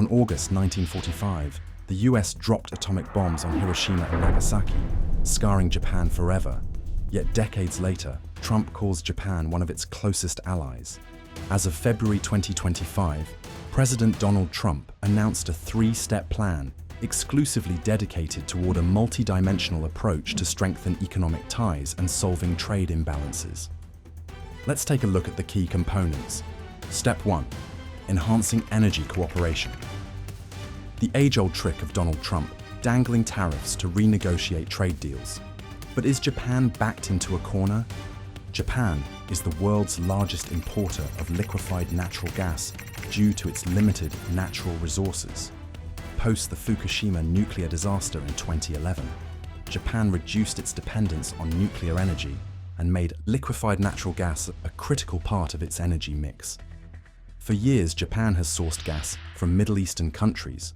On August 1945, the US dropped atomic bombs on Hiroshima and Nagasaki, scarring Japan forever. Yet decades later, Trump calls Japan one of its closest allies. As of February 2025, President Donald Trump announced a three-step plan exclusively dedicated toward a multi-dimensional approach to strengthen economic ties and solving trade imbalances. Let's take a look at the key components. Step 1. Enhancing energy cooperation. The age-old trick of Donald Trump, dangling tariffs to renegotiate trade deals. But is Japan backed into a corner? Japan is the world's largest importer of liquefied natural gas due to its limited natural resources. Post the Fukushima nuclear disaster in 2011, Japan reduced its dependence on nuclear energy and made liquefied natural gas a critical part of its energy mix. For years, Japan has sourced gas from Middle Eastern countries,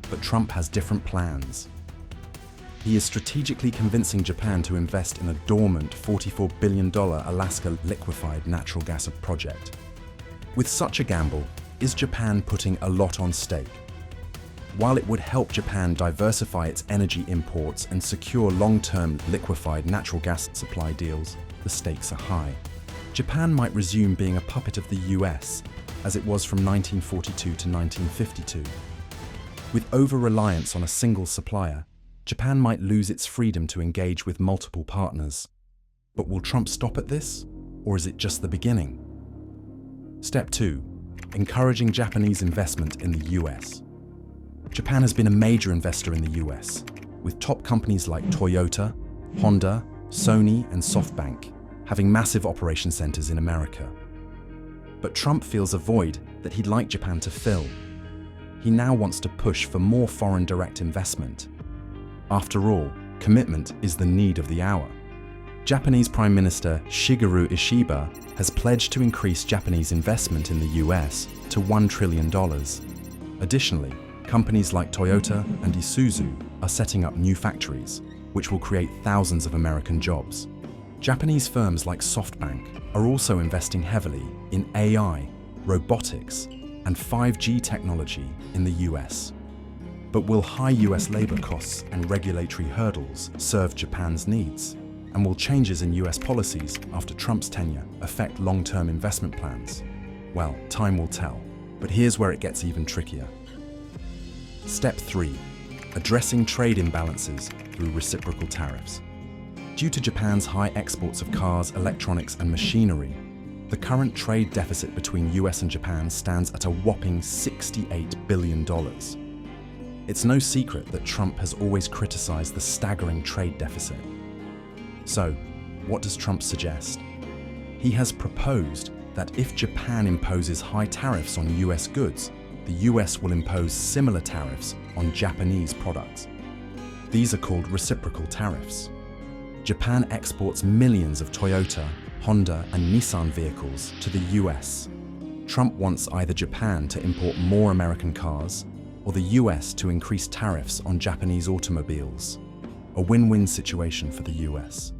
but Trump has different plans. He is strategically convincing Japan to invest in a dormant $44 billion Alaska liquefied natural gas project. With such a gamble, is Japan putting a lot on stake? While it would help Japan diversify its energy imports and secure long-term liquefied natural gas supply deals, the stakes are high. Japan might resume being a puppet of the US, as it was from 1942 to 1952. With over-reliance on a single supplier, Japan might lose its freedom to engage with multiple partners. But will Trump stop at this, or is it just the beginning? Step 2. Encouraging Japanese investment in the US. Japan has been a major investor in the US, with top companies like Toyota, Honda, Sony, and SoftBank having massive operation centers in America. But Trump feels a void that he'd like Japan to fill. He now wants to push for more foreign direct investment. After all, commitment is the need of the hour. Japanese Prime Minister Shigeru Ishiba has pledged to increase Japanese investment in the US to $1 trillion. Additionally, companies like Toyota and Isuzu are setting up new factories, which will create thousands of American jobs. Japanese firms like SoftBank are also investing heavily in AI, robotics, and 5G technology in the US. But will high US labor costs and regulatory hurdles serve Japan's needs? And will changes in US policies after Trump's tenure affect long-term investment plans? Well, time will tell, but here's where it gets even trickier. Step 3. Addressing trade imbalances through reciprocal tariffs. Due to Japan's high exports of cars, electronics, and machinery, the current trade deficit between US and Japan stands at a whopping $68 billion. It's no secret that Trump has always criticized the staggering trade deficit. So, what does Trump suggest? He has proposed that if Japan imposes high tariffs on US goods, the US will impose similar tariffs on Japanese products. These are called reciprocal tariffs. Japan exports millions of Toyota, Honda, and Nissan vehicles to the US. Trump wants either Japan to import more American cars or the US to increase tariffs on Japanese automobiles. A win-win situation for the US.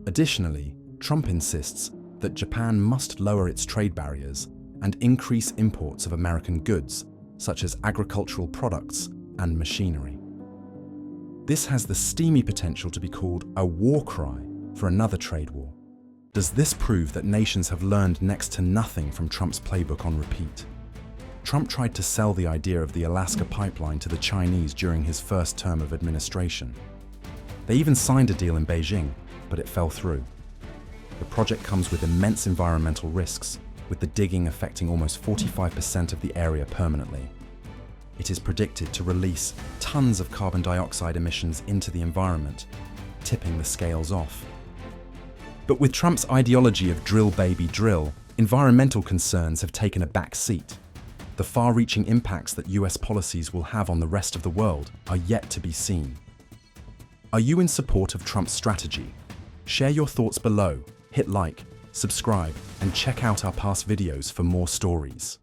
Additionally, Trump insists that Japan must lower its trade barriers and increase imports of American goods, such as agricultural products and machinery. This has the steamy potential to be called a war cry for another trade war. Does this prove that nations have learned next to nothing from Trump's playbook on repeat? Trump tried to sell the idea of the Alaska pipeline to the Chinese during his first term of administration. They even signed a deal in Beijing, but it fell through. The project comes with immense environmental risks, with the digging affecting almost 45% of the area permanently. It is predicted to release tons of carbon dioxide emissions into the environment, tipping the scales off. But with Trump's ideology of drill baby drill, environmental concerns have taken a back seat. The far-reaching impacts that US policies will have on the rest of the world are yet to be seen. Are you in support of Trump's strategy? Share your thoughts below, hit like, subscribe, and check out our past videos for more stories.